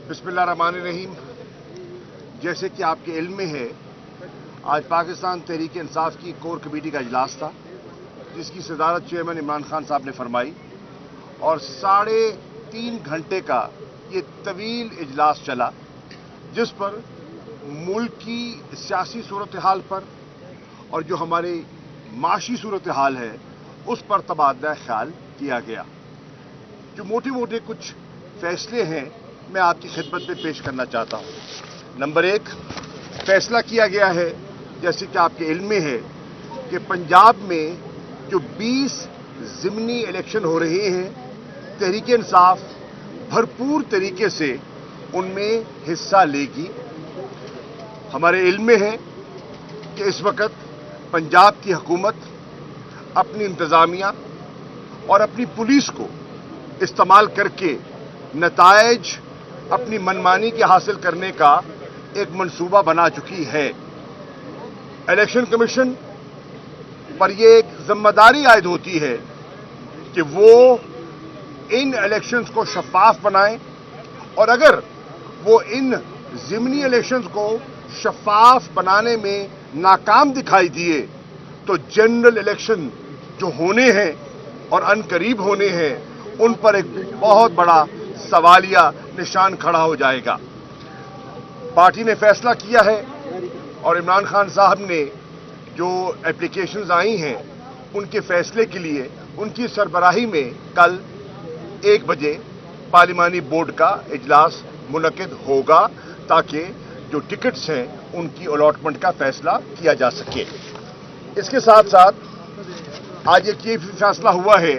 बिस्मिल्लाहिर्रहमानिर्रहीम। जैसे कि आपके इल्म में है, आज पाकिस्तान तहरीक इंसाफ की कोर कमेटी का इजलास था, जिसकी सदारत चेयरमैन इमरान खान साहब ने फरमाई और 3.5 घंटे का ये तवील इजलास चला, जिस पर मुल्क की सियासी सूरत हाल पर और जो हमारी माशी सूरत हाल है उस पर तबादला ख्याल किया गया। जो मोटे मोटे कुछ फैसले हैं मैं आपकी खिदमत में पेश करना चाहता हूं। नंबर 1, फैसला किया गया है, जैसे कि आपके इल्म में है, कि पंजाब में जो 20 ज़िमनी इलेक्शन हो रहे हैं, तहरीक इंसाफ भरपूर तरीके से उनमें हिस्सा लेगी। हमारे इल्म में है कि इस वक्त पंजाब की हुकूमत अपनी इंतज़ामिया और अपनी पुलिस को इस्तेमाल करके नताइज अपनी मनमानी के हासिल करने का एक मंसूबा बना चुकी है। इलेक्शन कमीशन पर यह एक जिम्मेदारी आयद होती है कि वो इन इलेक्शंस को शफाफ बनाएं, और अगर वो इन ज़िमनी इलेक्शंस को शफाफ बनाने में नाकाम दिखाई दिए तो जनरल इलेक्शन जो होने हैं और अनकरीब होने हैं उन पर एक बहुत बड़ा सवालिया निशान खड़ा हो जाएगा। पार्टी ने फैसला किया है और इमरान खान साहब ने जो एप्लीकेशंस आई हैं उनके फैसले के लिए उनकी सरबराही में कल 1 बजे पार्लिमानी बोर्ड का इजलास मुनक्किद होगा, ताकि जो टिकट्स हैं उनकी अलॉटमेंट का फैसला किया जा सके। इसके साथ साथ आज एक ये भी फैसला हुआ है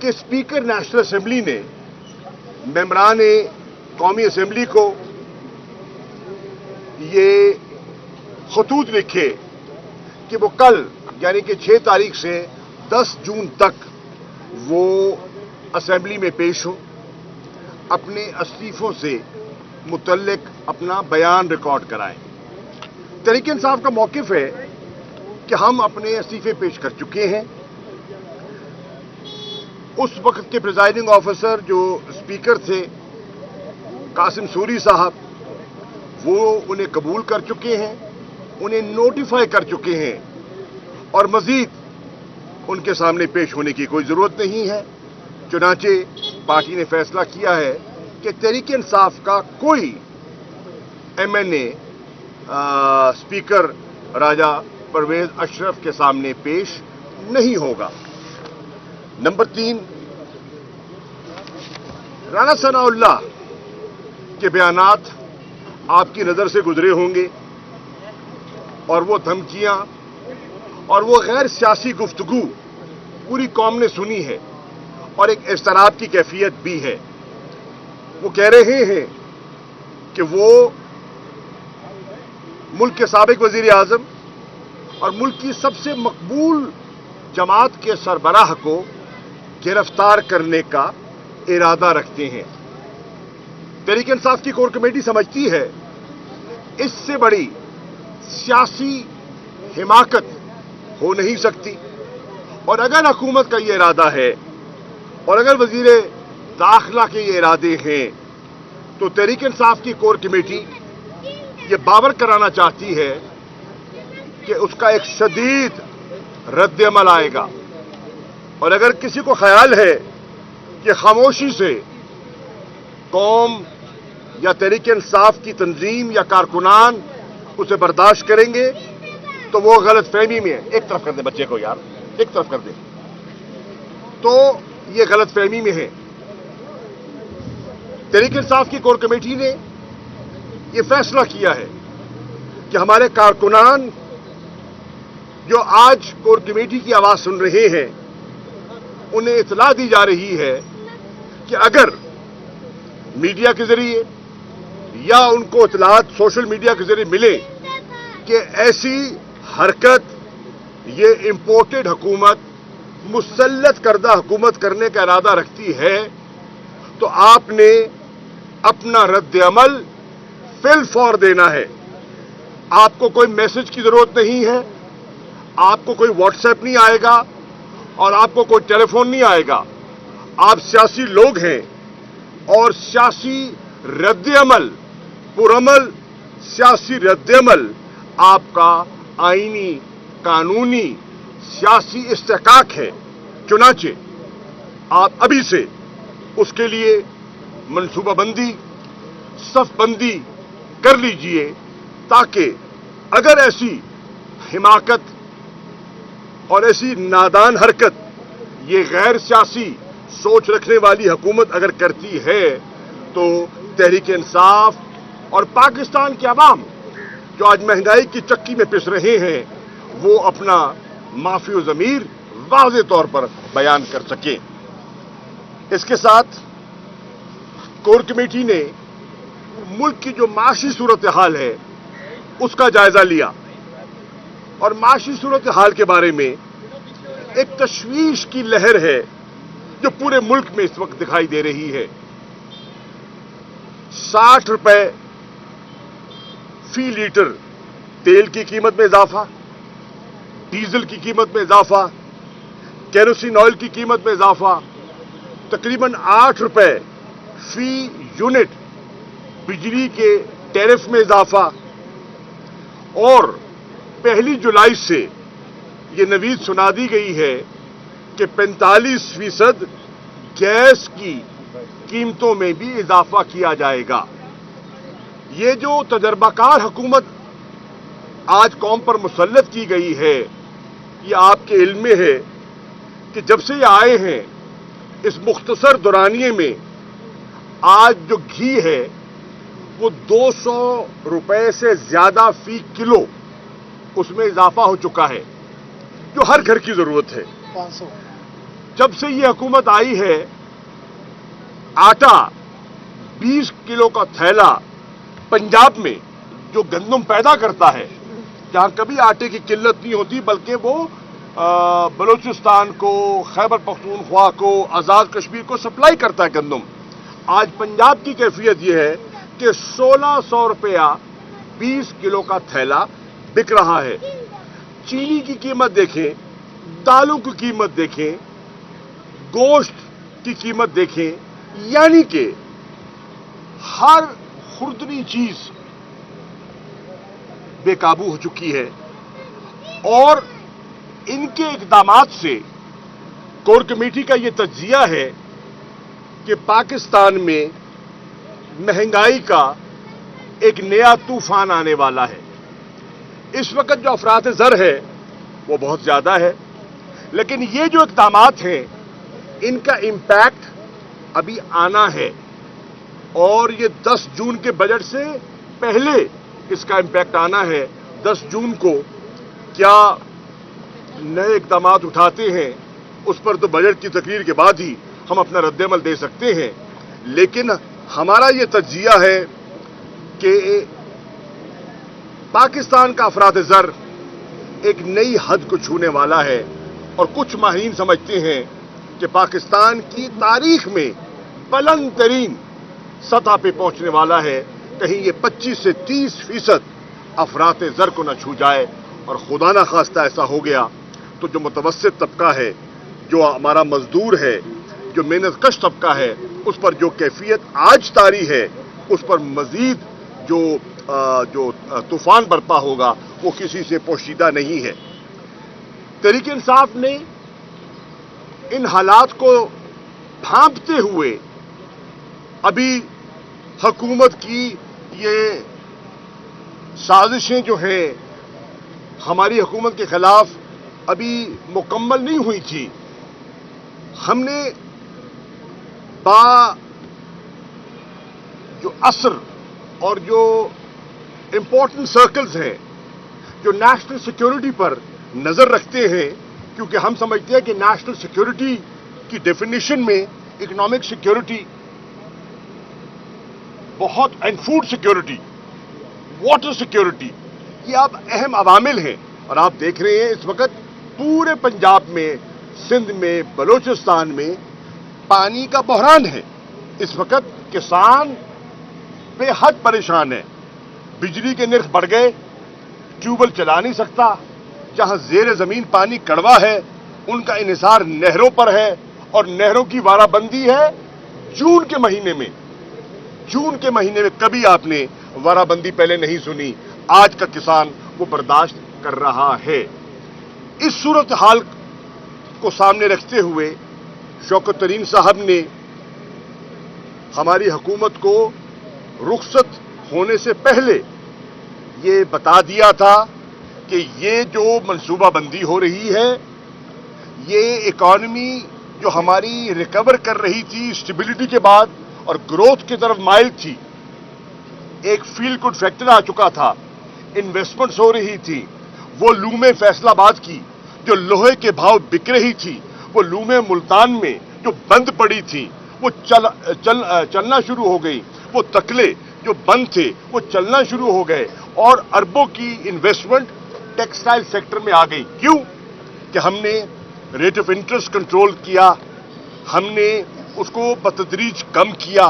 कि स्पीकर नेशनल असेंबली ने मेंबरान कौमी असेंबली को ये खतूत लिखे कि वो कल यानी कि 6 तारीख से 10 जून तक वो असेंबली में पेश हो, अपने इस्तीफों से मुतल्लिक अपना बयान रिकॉर्ड कराएं। तहरीक इंसाफ का मौक़िफ़ है कि हम अपने इस्तीफे पेश कर चुके हैं। उस वक्त के प्रिजाइडिंग ऑफिसर जो स्पीकर थे कासिम सूरी साहब, वो उन्हें कबूल कर चुके हैं, उन्हें नोटिफाई कर चुके हैं और मजीद उनके सामने पेश होने की कोई ज़रूरत नहीं है। चुनांचे पार्टी ने फैसला किया है कि तहरीक इंसाफ का कोई MNA स्पीकर राजा परवेज अशरफ के सामने पेश नहीं होगा। नंबर 3, राना सनाउल्लाह के बयानात आपकी नज़र से गुजरे होंगे और वो धमकियां और वो गैर सियासी गुफ्तगू पूरी कौम ने सुनी है और एक इज़्तिराब की कैफियत भी है। वो कह रहे हैं कि वो मुल्क के साबिक वज़ीर आज़म और मुल्क की सबसे मकबूल जमात के सरबराह को गिरफ्तार करने का इरादा रखते हैं। तहरीक इंसाफ की कोर कमेटी समझती है इससे बड़ी सियासी हिमाकत हो नहीं सकती, और अगर हुकूमत का ये इरादा है और अगर वज़ीर दाखिला के ये इरादे हैं तो तहरीक इंसाफ की कोर कमेटी ये बावर कराना चाहती है कि उसका एक शदीद रद्द अमल आएगा। और अगर किसी को ख्याल है कि खामोशी से कौम या तहरीक इंसाफ की तंजीम या कारकुनान उसे बर्दाश्त करेंगे तो वो गलत फहमी में है। एक तरफ कर दे बच्चे को यार, एक तरफ कर दे। तो ये गलत फहमी में है। तहरीक इंसाफ की कोर कमेटी ने ये फैसला किया है कि हमारे कारकुनान जो आज कोर कमेटी की आवाज सुन रहे हैं उन्हें इत्तला दी जा रही है कि अगर मीडिया के जरिए या उनको इत्तलात सोशल मीडिया के जरिए मिले कि ऐसी हरकत ये इंपोर्टेड हुकूमत मुसल्लत करदा हुकूमत करने का इरादा रखती है तो आपने अपना रद्द अमल फिल फौर देना है। आपको कोई मैसेज की जरूरत नहीं है, आपको कोई व्हाट्सएप नहीं आएगा और आपको कोई टेलीफोन नहीं आएगा। आप सियासी लोग हैं और सियासी रद्द अमल, पुरअमल सियासी रद्द अमल आपका आईनी, कानूनी, सियासी इस्तेहकाक है। चुनाचे आप अभी से उसके लिए मनसूबाबंदी, सफबंदी कर लीजिए, ताकि अगर ऐसी हिमाकत और ऐसी नादान हरकत ये गैर सियासी सोच रखने वाली हुकूमत अगर करती है, तो तहरीक इंसाफ और पाकिस्तान के अवाम जो आज महंगाई की चक्की में पिस रहे हैं, वो अपना माफी ज़मीर वाज़ेह तौर पर बयान कर सकें। इसके साथ कोर कमेटी ने मुल्क की जो माशी सूरत हाल है उसका जायजा लिया और माशी सूरत हाल के बारे में एक तशवीश की लहर है जो पूरे मुल्क में इस वक्त दिखाई दे रही है। 60 रुपए फी लीटर तेल की कीमत में इजाफा, डीजल की कीमत में इजाफा, केरोसिन ऑयल की कीमत में इजाफा, तकरीबन 8 रुपए फी यूनिट बिजली के टैरिफ में इजाफा, और 1 जुलाई से ये नवीद सुना दी गई है कि 45% गैस की कीमतों में भी इजाफा किया जाएगा। ये जो तजर्बाकार हुकूमत आज कौम पर मुसल्लत की गई है, ये आपके इल्म में है कि जब से ये आए हैं इस मुख्तसर दौरानिए में आज जो घी है वो 200 रुपए से ज्यादा फी किलो उसमें इजाफा हो चुका है, जो हर घर की जरूरत है। 500। जब से ये हुकूमत आई है, आटा 20 किलो का थैला पंजाब में जो गंदम पैदा करता है, जहां कभी आटे की किल्लत नहीं होती, बल्कि वो बलूचिस्तान को, खैबर पख्तूनख्वा को, आजाद कश्मीर को सप्लाई करता है गंदम। आज पंजाब की कैफियत यह है कि 1600 रुपया 20 किलो का थैला बिक रहा है। चीनी की कीमत देखें, दालों की कीमत देखें, गोश्त की कीमत देखें, यानी कि हर खुर्दनी चीज बेकाबू हो चुकी है। और इनके इकदामात से कोर कमेटी का यह तज्जिया है कि पाकिस्तान में महंगाई का एक नया तूफान आने वाला है। इस वक्त जो अफरात ज़र है वो बहुत ज्यादा है, लेकिन ये जो इकदामात हैं इनका इम्पैक्ट अभी आना है, और ये 10 जून के बजट से पहले इसका इम्पैक्ट आना है। 10 जून को क्या नए इकदामात उठाते हैं उस पर तो बजट की तकरीर के बाद ही हम अपना रद्द-ए-अमल दे सकते हैं, लेकिन हमारा ये तज्जिया है कि पाकिस्तान का अफरात-ए-ज़र एक नई हद को छूने वाला है, और कुछ माहिरीन समझते हैं कि पाकिस्तान की तारीख में बुलंद तरीन सतह पे पहुंचने वाला है। कहीं ये 25 से 30% अफरात-ए-ज़र को न छू जाए, और खुदा ना खास्ता ऐसा हो गया तो जो मुतवस्सित तबका है, जो हमारा मजदूर है, जो मेहनत कश तबका है, उस पर जो कैफियत आज तारी है, उस पर मजीद जो तूफान बरपा होगा वो किसी से पोशीदा नहीं है। तहरीक इंसाफ ने इन हालात को भांपते हुए अभी हुकूमत की ये साजिशें जो हैं हमारी हुकूमत के खिलाफ अभी मुकम्मल नहीं हुई थी। हमने जो असर और जो इंपॉर्टेंट सर्कल्स हैं जो नेशनल सिक्योरिटी पर नजर रखते हैं, क्योंकि हम समझते हैं कि नेशनल सिक्योरिटी की डेफिनेशन में इकोनॉमिक सिक्योरिटी बहुत, and food security, water security, ये अब अहम अवामिल हैं। और आप देख रहे हैं इस वक्त पूरे पंजाब में, सिंध में, बलूचिस्तान में पानी का बहरान है। इस वक्त किसान बेहद परेशान है। बिजली के निर्ख बढ़ गए, ट्यूबवेल चला नहीं सकता, जहां जेर जमीन पानी कड़वा है उनका इन्हिसार नहरों पर है, और नहरों की वाराबंदी है जून के महीने में। जून के महीने में कभी आपने वाराबंदी पहले नहीं सुनी। आज का किसान वो बर्दाश्त कर रहा है। इस सूरत हाल को सामने रखते हुए शौकत तरीन साहब ने हमारी हुकूमत को रुखसत होने से पहले ये बता दिया था कि ये जो मनसूबाबंदी हो रही है, ये इकॉनमी जो हमारी रिकवर कर रही थी स्टेबिलिटी के बाद और ग्रोथ की तरफ माइल थी, एक फील गुड फैक्टर आ चुका था, इन्वेस्टमेंट्स हो रही थी। वो लूमें फैसलाबाद की जो लोहे के भाव बिक रही थी, वो लूमें मुल्तान में जो बंद पड़ी थी, वो चलना शुरू हो गई। वो तकले जो बंद थे वो चलना शुरू हो गए और अरबों की इन्वेस्टमेंट टेक्सटाइल सेक्टर में आ गई। क्यों? कि हमने रेट ऑफ इंटरेस्ट कंट्रोल किया, हमने उसको बतदरीज कम किया,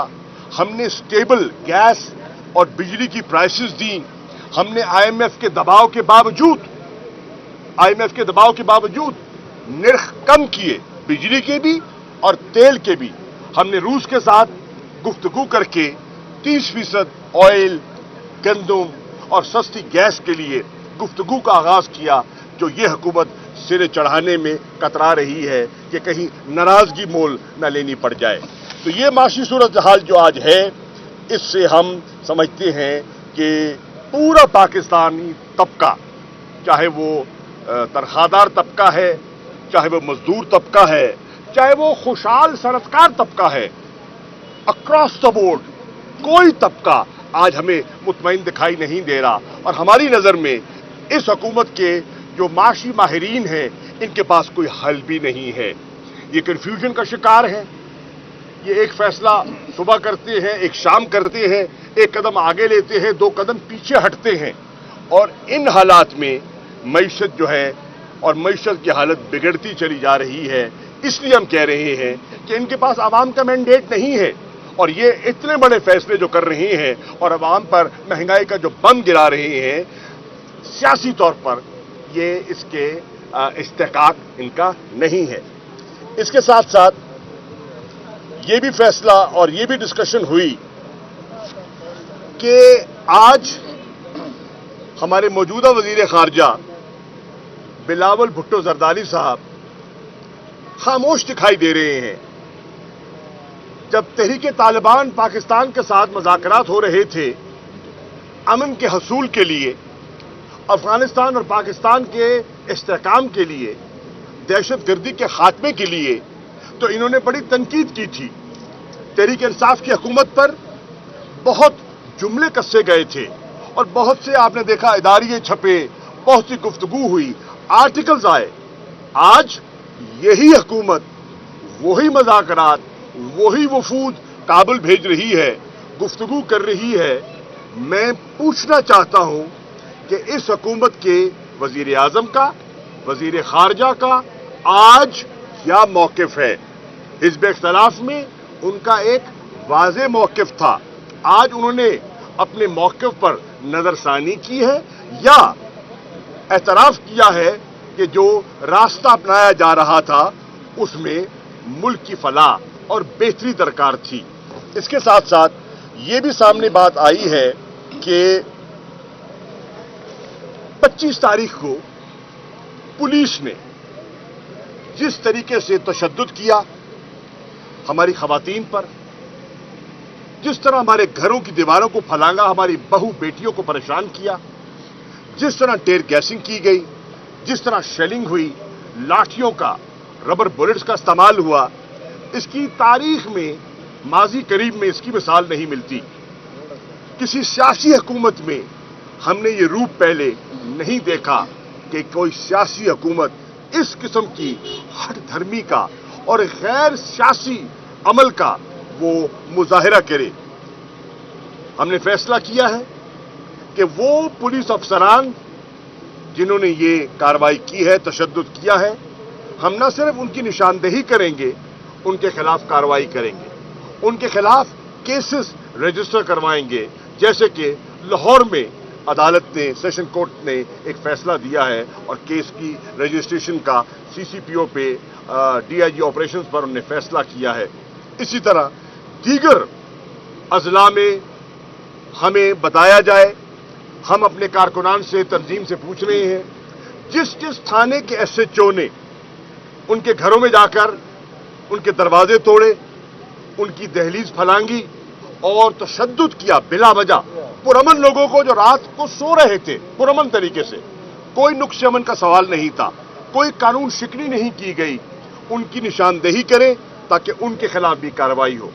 हमने स्टेबल गैस और बिजली की प्राइसेस दी, हमने आईएमएफ के दबाव के बावजूद निर्ख कम किए, बिजली के भी और तेल के भी। हमने रूस के साथ गुफ्तगू करके 30% ऑयल, गंदम और सस्ती गैस के लिए गुफ्तगू का आगाज किया, जो ये हुकूमत सिरे चढ़ाने में कतरा रही है कि कहीं नाराजगी मोल न लेनी पड़ जाए। तो ये माशी सूरत हाल जो आज है, इससे हम समझते हैं कि पूरा पाकिस्तानी तबका, चाहे वो तनख्वाहदार तबका है, चाहे वो मजदूर तबका है, चाहे वो खुशहाल सनतकार तबका है, अक्रॉस द बोर्ड कोई तबका आज हमें मुतमईन दिखाई नहीं दे रहा। और हमारी नजर में इस हुकूमत के जो माशी माहिरीन हैं, इनके पास कोई हल भी नहीं है। ये कंफ्यूजन का शिकार है। ये एक फैसला सुबह करते हैं, एक शाम करते हैं, एक कदम आगे लेते हैं, 2 कदम पीछे हटते हैं। और इन हालात में मईशत जो है और मईशत की हालत बिगड़ती चली जा रही है। इसलिए हम कह रहे हैं कि इनके पास आवाम का मैंडेट नहीं है और ये इतने बड़े फैसले जो कर रहे हैं और आवाम पर महंगाई का जो बम गिरा रहे हैं, सियासी तौर पर ये इसके इस्तेकाक इनका नहीं है। इसके साथ साथ ये भी फैसला और ये भी डिस्कशन हुई कि आज हमारे मौजूदा वजीर खारजा बिलावल भुट्टो जरदारी साहब खामोश दिखाई दे रहे हैं। जब तहरीके तालिबान पाकिस्तान के साथ मुज़ाकरात हो रहे थे अमन के हसूल के लिए, अफगानिस्तान और पाकिस्तान के इस्तेहकाम के लिए, दहशतगर्दी के खात्मे के लिए, तो इन्होंने बड़ी तनकीद की थी। तहरीक इंसाफ की हुकूमत पर बहुत जुमले कसे गए थे और बहुत से आपने देखा इदारिये छपे, बहुत सी गुफ्तगू हुई, आर्टिकल्स आए। आज यही हुकूमत वही मुज़ाकरात, वही वफूद काबुल भेज रही है, गुफ्तगू कर रही है। मैं पूछना चाहता हूं कि इस हुकूमत के वजीर आजम का, वजीर खारजा का आज क्या मौक़िफ़ है? हिज़्ब इख्तिलाफ में उनका एक वाज़ेह मौक़िफ़ था, आज उन्होंने अपने मौक़िफ़ पर नज़रसानी की है या एतराफ़ किया है कि जो रास्ता अपनाया जा रहा था उसमें मुल्क की फलाह और बेहतरी दरकार थी। इसके साथ साथ ये भी सामने बात आई है कि 25 तारीख को पुलिस ने जिस तरीके से तशद्दुद किया हमारी खवातीन पर, जिस तरह हमारे घरों की दीवारों को फलांगा, हमारी बहू बेटियों को परेशान किया, जिस तरह टेयर गैसिंग की गई, जिस तरह शेलिंग हुई, लाठियों का, रबर बुलेट्स का इस्तेमाल हुआ, इसकी तारीख में माजी करीब में इसकी मिसाल नहीं मिलती। किसी सियासी हुकूमत में हमने ये रूप पहले नहीं देखा कि कोई सियासी हुकूमत इस किस्म की हट धर्मी का और गैर सियासी अमल का वो मुजाहिरा करे। हमने फैसला किया है कि वो पुलिस अफसरान जिन्होंने ये कार्रवाई की है, तशद्दुद किया है, हम न सिर्फ उनकी निशानदेही करेंगे, उनके खिलाफ कार्रवाई करेंगे, उनके खिलाफ केसेस रजिस्टर करवाएंगे। जैसे कि लाहौर में अदालत ने, सेशन कोर्ट ने एक फैसला दिया है और केस की रजिस्ट्रेशन का सीसीपीओ पे, डीआईजी ऑपरेशंस पर उन्होंने फैसला किया है। इसी तरह दीगर अजला में हमें बताया जाए। हम अपने कारकुनान से, तंजीम से पूछ रहे हैं, जिस जिस थाने के SHO ने उनके घरों में जाकर उनके दरवाजे तोड़े, उनकी दहलीज फलांगी और तशद्दुद किया बिला वजह, पुरअमन लोगों को जो रात को सो रहे थे पुरअमन तरीके से, कोई नुक्स अमन का सवाल नहीं था, कोई कानून शिकनी नहीं की गई, उनकी निशानदेही करें ताकि उनके खिलाफ भी कार्रवाई हो।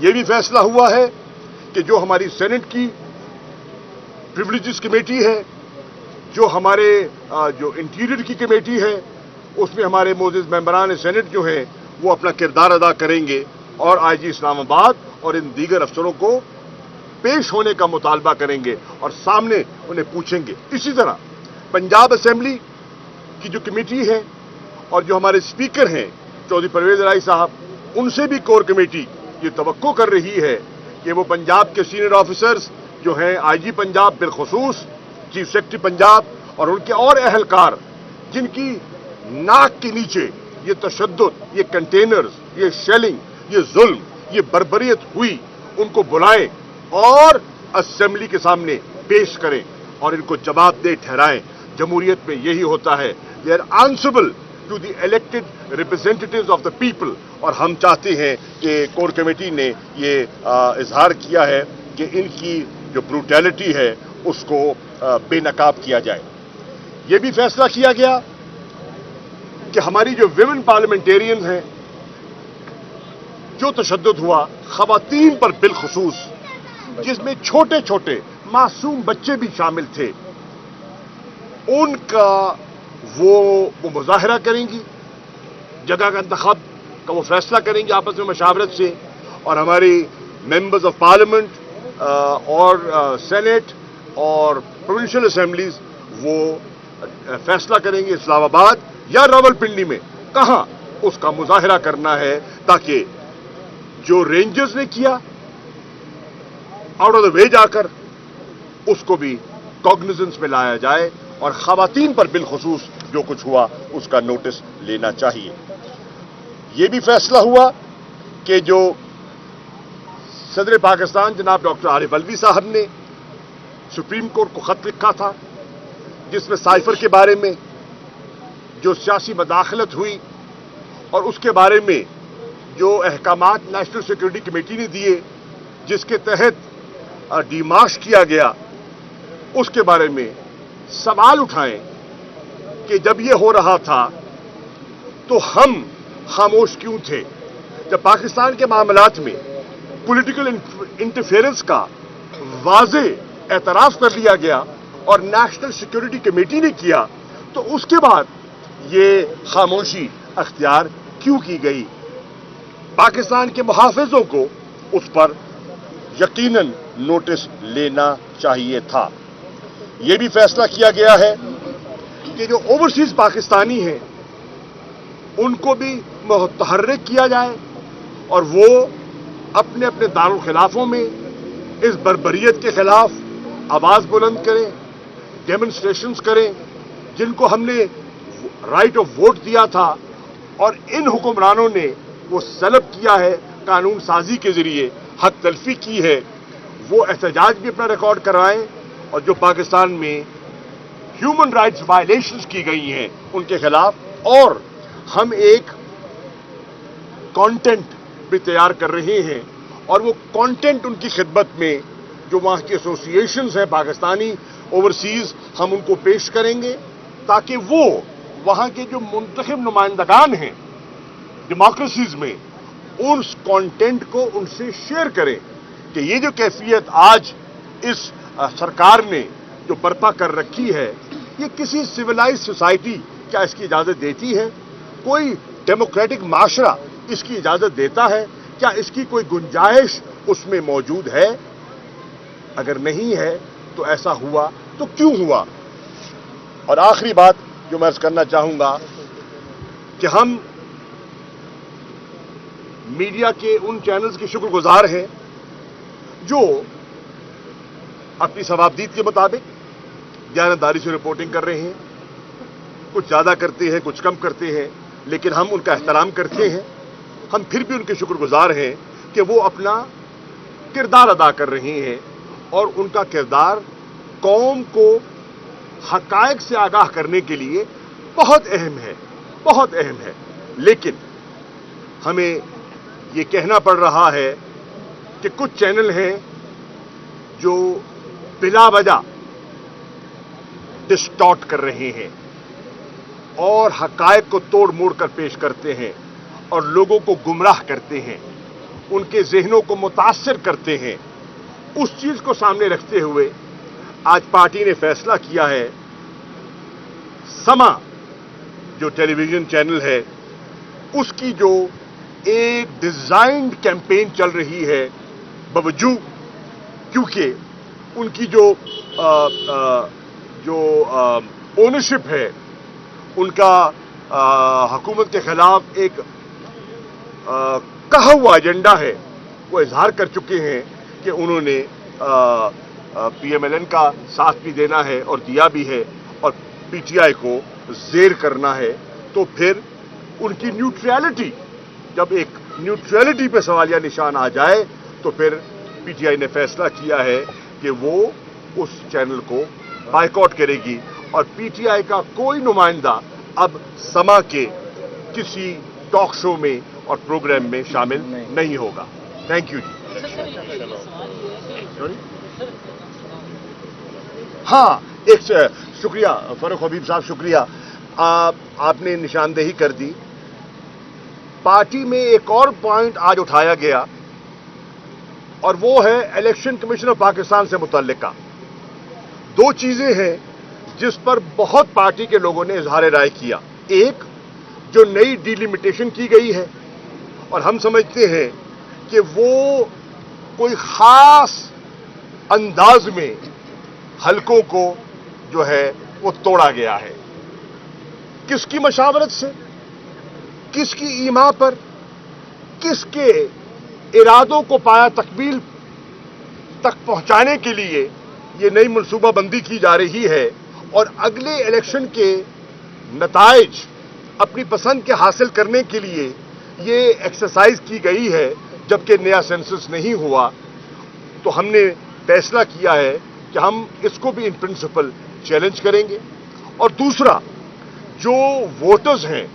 यह भी फैसला हुआ है कि जो हमारी सेनेट की प्रिविलेजेस कमेटी है, जो हमारे जो इंटीरियर की कमेटी है, उसमें हमारे मोअज़्ज़िज़ मेंबरान सेनेट जो हैं वो अपना किरदार अदा करेंगे और IG इस्लामाबाद और इन दीगर अफसरों को पेश होने का मुतालबा करेंगे और सामने उन्हें पूछेंगे। इसी तरह पंजाब असेंबली की जो कमेटी है और जो हमारे स्पीकर हैं चौधरी परवेज राय साहब, उनसे भी कोर कमेटी ये तवक्को कर रही है कि वो पंजाब के सीनियर ऑफिसर्स जो हैं IG पंजाब, बिलखुसूस चीफ सेक्रेटरी पंजाब और उनके और अहलकार, जिनकी नाक के नीचे ये तशद्दुद, ये कंटेनर्स, ये शेलिंग, ये जुल्म, ये बर्बरियत हुई, उनको बुलाएं और असेंबली के सामने पेश करें और इनको जवाबदेह ठहराएं। जमहूरियत में यही होता है, they are answerable to the elected representatives of the people. और हम चाहते हैं कि कोर कमेटी ने ये इजहार किया है कि इनकी जो ब्रूटैलिटी है उसको बेनकाब किया जाए। ये भी फैसला किया गया कि हमारी जो विमेन पार्लियामेंटेरियन हैं, जो तशद्दुद हुआ खवातीन पर बिलखुसूस, जिसमें छोटे छोटे मासूम बच्चे भी शामिल थे, उनका वो मुजाहरा करेंगी, जगह का इंतखाब का वो फैसला करेंगे आपस में मशावरत से, और हमारी मेंबर्स ऑफ पार्लियामेंट और सेनेट और प्रोविंशियल असेंबलीज वो फैसला करेंगे इस्लामाबाद या रावलपिंडी में कहां उसका मुजाहरा करना है, ताकि जो रेंजर्स ने किया आउट ऑफ द वे जाकर उसको भी कॉग्निजेंस में लाया जाए और खवातीन पर बिलखुसूस जो कुछ हुआ उसका नोटिस लेना चाहिए। यह भी फैसला हुआ कि जो सदर पाकिस्तान जनाब डॉक्टर आरिफ अलवी साहब ने सुप्रीम कोर्ट को खत लिखा था, जिसमें साइफर के बारे में जो सियासी मदाखलत हुई और उसके बारे में जो अहकामात नेशनल सिक्योरिटी कमेटी ने दिए, जिसके तहत डिमाश किया गया, उसके बारे में सवाल उठाएं कि जब ये हो रहा था तो हम खामोश क्यों थे। जब पाकिस्तान के मामलात में पॉलिटिकल इंटरफेरेंस का वाज़े एतराफ़ कर लिया गया और नेशनल सिक्योरिटी कमेटी ने किया, तो उसके बाद ये खामोशी अख्तियार क्यों की गई। पाकिस्तान के मुहाफ़िज़ों को उस पर यकीनन नोटिस लेना चाहिए था। यह भी फैसला किया गया है कि जो ओवरसीज पाकिस्तानी हैं उनको भी मुतहर्रिक किया जाए और वो अपने अपने दारुल खिलाफों में इस बर्बरियत के खिलाफ आवाज बुलंद करें, डेमोन्स्ट्रेशंस करें, जिनको हमने राइट ऑफ वोट दिया था और इन हुक्मरानों ने वो सलब किया है, कानून साजी के जरिए हक तलफी की है, वो एहतजाज भी अपना रिकॉर्ड करवाएं और जो पाकिस्तान में ह्यूमन राइट्स वायलेशंस की गई हैं उनके खिलाफ। और हम एक कंटेंट भी तैयार कर रहे हैं और वो कंटेंट उनकी खिदमत में जो वहाँ की एसोसिएशंस हैं पाकिस्तानी ओवरसीज, हम उनको पेश करेंगे ताकि वो वहाँ के जो मुंतखब नुमाइंदगान हैं डेमोक्रेसीज में उस कंटेंट को उनसे शेयर करें कि ये जो कैफियत आज इस सरकार ने जो बर्पा कर रखी है, ये किसी सिविलाइज सोसाइटी क्या इसकी इजाजत देती है? कोई डेमोक्रेटिक माशरा इसकी इजाजत देता है? क्या इसकी कोई गुंजाइश उसमें मौजूद है? अगर नहीं है तो ऐसा हुआ तो क्यों हुआ? और आखिरी बात जो मैं अर्ज करना चाहूंगा कि हम मीडिया के उन चैनल्स के शुक्रगुजार हैं जो अपनी सवाबदीद के मुताबिक जानदारी से रिपोर्टिंग कर रहे हैं। कुछ ज्यादा करते हैं, कुछ कम करते हैं, लेकिन हम उनका एहतराम करते हैं। हम फिर भी उनके शुक्रगुजार हैं कि वो अपना کردار ادا کر رہی ہیں اور ان کا کردار قوم کو حقائق سے آگاہ کرنے کے لیے بہت اہم ہے، بہت اہم ہے۔ لیکن ہمیں یہ کہنا پڑ رہا ہے کہ کچھ چینل ہیں جو بلا وجہ ڈسٹارٹ کر رہے ہیں اور حقائق کو توڑ موڑ کر پیش کرتے ہیں اور لوگوں کو گمراہ کرتے ہیں، ان کے ذہنوں کو متاثر کرتے ہیں۔ اس چیز کو سامنے رکھتے ہوئے آج پارٹی نے فیصلہ کیا ہے، سما جو ٹیلی ویژن چینل ہے اس کی جو ایک ڈیزائنڈ کیمپین چل رہی ہے، باوجود کیونکہ ان کی جو اونرشپ ہے، ان کا حکومت کے خلاف ایک کہا ہوا ایجنڈا ہے، وہ اظہار کر چکے ہیں کہ انہوں نے پی ایم ایل این کا ساتھ بھی دینا ہے اور دیا بھی ہے اور پی ٹی آئی کو زیر کرنا ہے، تو پھر ان کی نیوٹریلٹی، جب ایک نیوٹریلٹی پہ سوالیہ نشان آ جائے تو پھر پی ٹی آئی نے فیصلہ کیا ہے کہ وہ اس چینل کو بائیکاٹ کرے گی اور پی ٹی آئی کا کوئی نمائندہ اب سما کے کسی ٹاک شو میں اور پروگرام میں شامل نہیں ہوگا۔ تھینک یو جی۔ ہاں، ایک شکریہ فاروق حبیب صاحب، شکریہ، آپ نے نشاندہی کر دی۔ پارٹی میں ایک اور پوائنٹ آج اٹھایا گیا اور وہ ہے الیکشن کمیشن آف پاکستان سے متعلقہ۔ دو چیزیں ہیں جس پر بہت پارٹی کے لوگوں نے اظہار رائے کیا۔ ایک، جو نئی ڈیلیمیٹیشن کی گئی ہے اور ہم سمجھتے ہیں کہ وہ کوئی خاص انداز میں حلقوں کو جو ہے وہ توڑا گیا ہے۔ کس کی مشاورت سے، کس کی ایما پر، کس کے ارادوں کو پایا تکمیل تک پہنچانے کے لیے یہ نئی منصوبہ بندی کی جا رہی ہے اور اگلے الیکشن کے نتائج اپنی پسند کے حاصل کرنے کے لیے یہ ایکسرسائز کی گئی ہے جبکہ نیا سینسس نہیں ہوا، تو ہم نے فیصلہ کیا ہے کہ ہم اس کو بھی ان پرنسپل چیلنج کریں گے۔ اور دوسرا، جو ووٹرز ہیں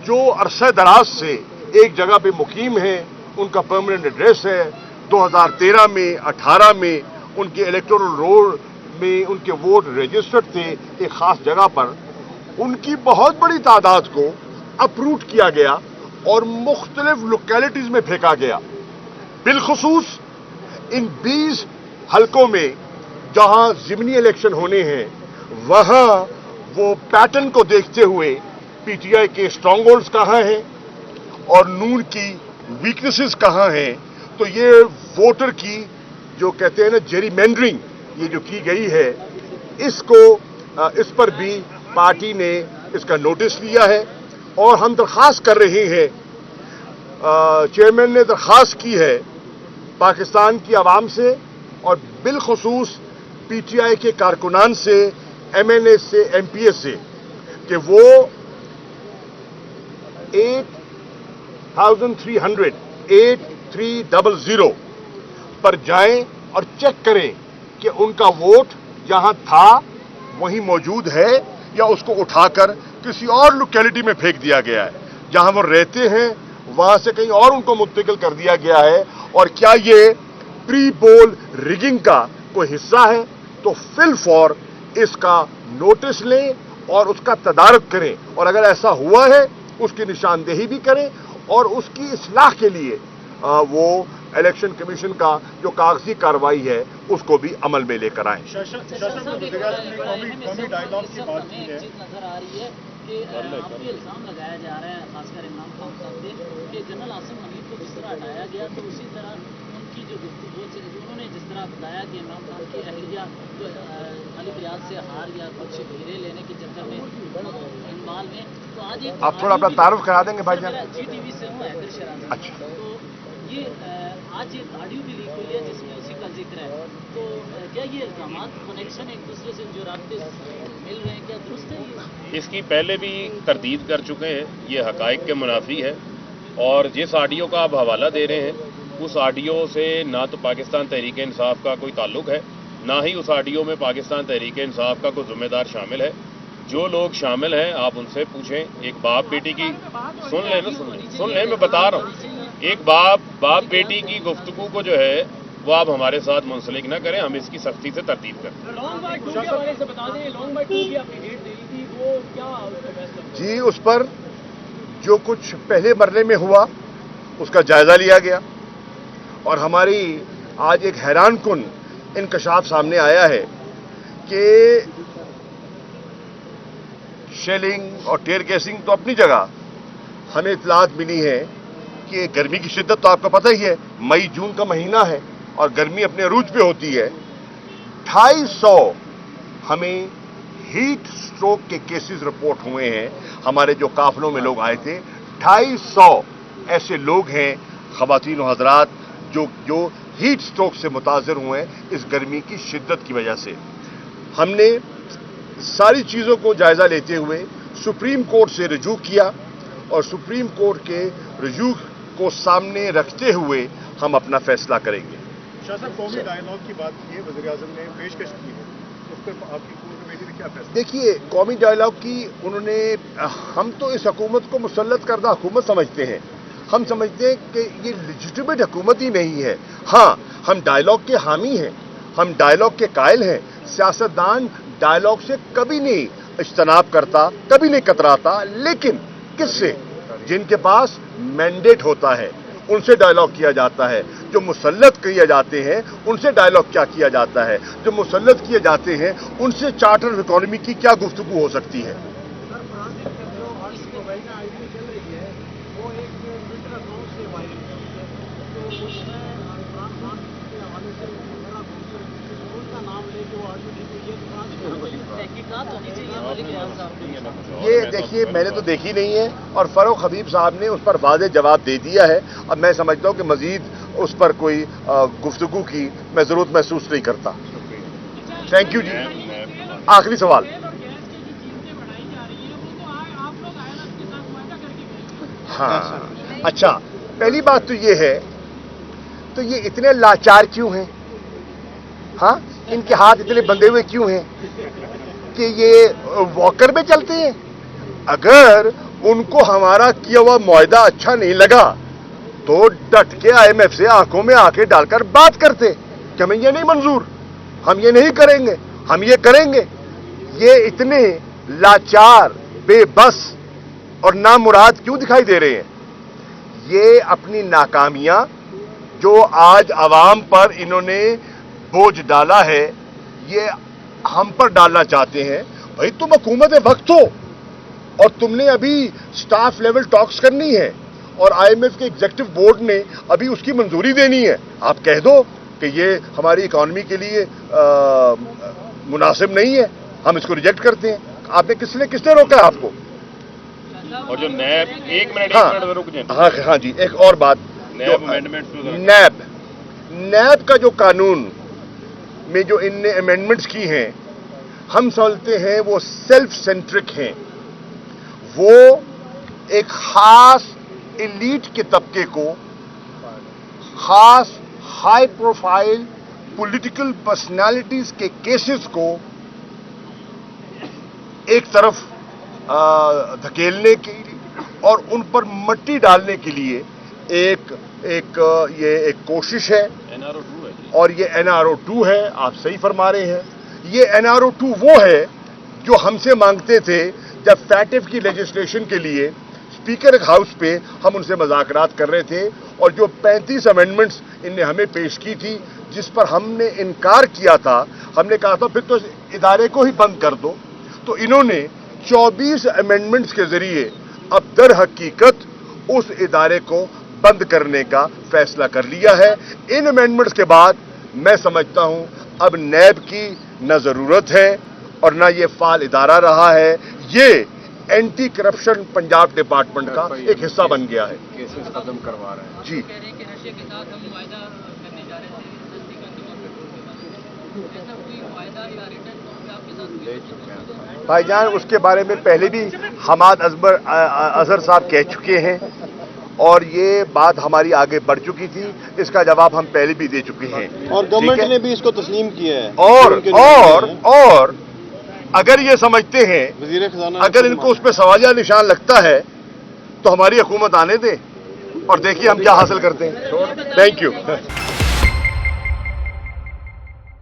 جو عرصہ دراز سے ایک جگہ پہ مقیم ہیں، ان کا پرماننٹ ایڈریس ہے، 2013 میں 18 میں ان کے الیکٹورل رول میں ان کے ووٹ رجسٹرڈ تھے ایک خاص جگہ پر، ان کی بہت بڑی تعداد کو اپروٹ کیا گیا اور مختلف لوکیلٹیز میں پھینکا گیا۔ بالخصوص ان 20 حلقوں میں جہاں ضمنی الیکشن ہونے ہیں، وہاں وہ پیٹرن کو دیکھتے ہوئے پی ٹی آئی کے اسٹرانگ ہولڈز کہاں ہیں اور نون کی ویکنیسز کہاں ہیں، تو یہ ووٹر کی جو کہتے ہیں نا جیری مینڈرنگ یہ جو کی گئی ہے، اس پر بھی پارٹی نے اس کا نوٹس لیا ہے اور ہم درخواست کر رہے ہیں، چیئرمین نے درخواست کی ہے پاکستان کی عوام سے اور بالخصوص پی ٹی آئی کے کارکنان سے، ایم این اے سے، ایم پی اے سے، کہ وہ 8300 پر جائیں اور چیک کریں کہ ان کا ووٹ جہاں تھا وہیں موجود ہے یا اس کو اٹھا کر کسی اور لوکیلٹی میں پھینک دیا گیا ہے، جہاں وہ رہتے ہیں وہاں سے کہیں اور ان کو منتقل کر دیا گیا ہے، اور کیا یہ پری پول ریگنگ کا کوئی حصہ ہے، تو فی الفور اس کا نوٹس لیں اور اس کا تدارک کریں، اور اگر ایسا ہوا ہے اس کی نشاندہی بھی کریں اور اس کی اصلاح کے لیے وہ الیکشن کمیشن کا جو کاغذی کارروائی ہے اس کو بھی عمل میں لے کر آئیں۔ قومی ڈائیلاگ کی بات کی ہے، نظر آ رہی ہے کہ آپ یہ الزام لگایا جا رہا ہے خاص کر عمران خان صاحب پہ کہ جنرل عاصم منیر کو جس طرح ہٹایا گیا تو اسی طرح ان کی جو گفتگو انہوں نے جس طرح بتایا کہ عمران خان کی اہلیہ جو علی ریاض سے ہار یا کچھ ہیرے لینے کے چکر میں انوال میں، تو آج آپ تھوڑا اپنا تعارف کرا دیں گے بھائی جان؟ جی ٹی وی سے ہوں، حیدر شرازی۔ اچھا، تو یہ آج ایک آڈیو بھی لیک ہوئی ہے جس میں اسی کا ذکر ہے، تو کیا یہ الزامات کنیکشن ایک دوسرے سے جو رابطے مل رہے ہیں کیا درست ہے یہ؟ اس کی پہلے بھی تردید کر چکے ہیں، یہ حقائق کے منافی ہے، اور جس آڈیو کا آپ حوالہ دے رہے ہیں उस ऑडियो से ना तो पाकिस्तान तहरीक इंसाफ का कोई ताल्लुक है, ना ही उस ऑडियो में पाकिस्तान तहरीक इंसाफ का कोई जिम्मेदार शामिल है। जो लोग शामिल हैं आप उनसे पूछें। एक बाप बेटी की सुन लें मैं बता रहा हूँ। एक बाप बेटी की गुफ्तगू को जो है वो आप हमारे साथ मुंसलिक न करें, हम इसकी सख्ती से तरदीद करें। जी, उस पर जो कुछ पहले मरने में हुआ उसका जायजा लिया गया और हमारी आज एक हैरान कुन इंकशाफ सामने आया है कि शेलिंग और टेयर गैसिंग तो अपनी जगह, हमें इतलात मिली है कि गर्मी की शिद्दत तो आपको पता ही है, मई जून का महीना है और गर्मी अपने अरूज पे होती है। 250 हमें हीट स्ट्रोक के केसेस रिपोर्ट हुए हैं। हमारे जो काफलों में लोग आए थे, 250 ऐसे लोग हैं, ख़वातीन और हज़रात, जो हीट स्ट्रोक से मुताज़िर हुए हैं इस गर्मी की शिद्दत की वजह से। हमने सारी चीज़ों को जायज़ा लेते हुए सुप्रीम कोर्ट से रुजू किया और सुप्रीम कोर्ट के रुजू को सामने रखते हुए हम अपना फैसला करेंगे। शाह साहब, कौमी डायलॉग की बात की है, वज़ीर-ए-आज़म ने पेशकश की है, उस पर आपकी कोर कमेटी ने क्या फैसला? देखिए, कौमी डायलॉग की उन्होंने, हम तो इस हुकूमत को मुसल्लत करदा हुकूमत समझते हैं। हम समझते हैं कि ये लेजिटिमेट हुकूमत ही नहीं है। हाँ, हम डायलॉग के हामी हैं, हम डायलॉग के कायल हैं। सियासतदान डायलॉग से कभी नहीं इज्तनाब करता, कभी नहीं कतराता, लेकिन किससे? जिनके पास मैंडेट होता है उनसे डायलॉग किया जाता है। जो मुसल्लत किए जाते हैं उनसे डायलॉग क्या किया जाता है? जो मुसल्लत किए जाते हैं उनसे चार्टर इकोनॉमी की क्या गुफ्तगू हो सकती है? ये देखिए, मैंने तो देखी नहीं है और फरूख हबीब साहब ने उस पर वाज़ेह जवाब दे दिया है। अब मैं समझता हूँ कि मजीद उस पर कोई गुफ्तगू की मैं ज़रूरत महसूस नहीं करता। थैंक यू जी। आखिरी सवाल। हाँ, अच्छा, पहली बात तो ये है, तो ये इतने लाचार क्यों हैं? हाँ, इनके हाथ इतने बंधे हुए क्यों हैं कि ये वॉकर में चलते हैं? अगर उनको हमारा किया हुआ मुआहदा अच्छा नहीं लगा तो डट के IMF से आंखों में आंखें डालकर बात करते कि हमें ये नहीं मंजूर, हम ये नहीं करेंगे, हम ये करेंगे। ये इतने लाचार, बेबस और नामुराद क्यों दिखाई दे रहे हैं? ये अपनी नाकामियां जो आज आवाम पर इन्होंने बोझ डाला है, ये हम पर डालना चाहते हैं। भाई, तुम हुकूमत वक्त हो और तुमने अभी स्टाफ लेवल टॉक्स करनी है और IMF के एग्जीक्यूटिव बोर्ड ने अभी उसकी मंजूरी देनी है। आप कह दो कि ये हमारी इकॉनमी के लिए मुनासिब नहीं है, हम इसको रिजेक्ट करते हैं। आपने किसने रोका है आपको? और जो नैब, एक मिनट रुक जाए। हाँ जी, एक और बात, नैब का जो कानून में जो इनने अमेंडमेंट्स की हैं, हम समझते हैं वो सेल्फ सेंट्रिक हैं। वो एक खास एलीट के तबके को, खास हाई प्रोफाइल पॉलिटिकल पर्सनालिटीज के केसेस को एक तरफ धकेलने के लिए और उन पर मट्टी डालने के लिए ये एक कोशिश है। और ये NRO2 है। आप सही फरमा रहे हैं। ये NRO2 वो है जो हमसे मांगते थे जब फैटिफ की लेजिस्लेशन के लिए स्पीकर हाउस पे हम उनसे मुज़ाकरात कर रहे थे और जो 35 अमेंडमेंट्स इनने हमें पेश की थी, जिस पर हमने इनकार किया था। हमने कहा था फिर तो इदारे को ही बंद कर दो। तो इन्होंने 24 अमेंडमेंट्स के जरिए अब दर हकीकत उस इदारे को बंद करने का फैसला कर लिया है। इन अमेंडमेंट्स के बाद मैं समझता हूं अब नैब की न जरूरत है और न ये फाल इदारा रहा है। ये एंटी करप्शन पंजाब डिपार्टमेंट का एक हिस्सा बन गया है। केसेस खत्म करवा रहे हैं जी। भाईजान, उसके बारे में पहले भी हमाद अजहर साहब कह चुके हैं اور یہ بات ہماری آگے بڑھ چکی تھی، اس کا جواب ہم پہلے بھی دے چکے ہیں اور گورنمنٹ نے بھی اس کو تسلیم کیا ہے اور اگر یہ سمجھتے ہیں، وزیر خزانہ اگر ان کو اس پہ سوالیہ نشان لگتا ہے تو ہماری حکومت آنے دیں اور دیکھیے ہم کیا حاصل کرتے ہیں. Thank you.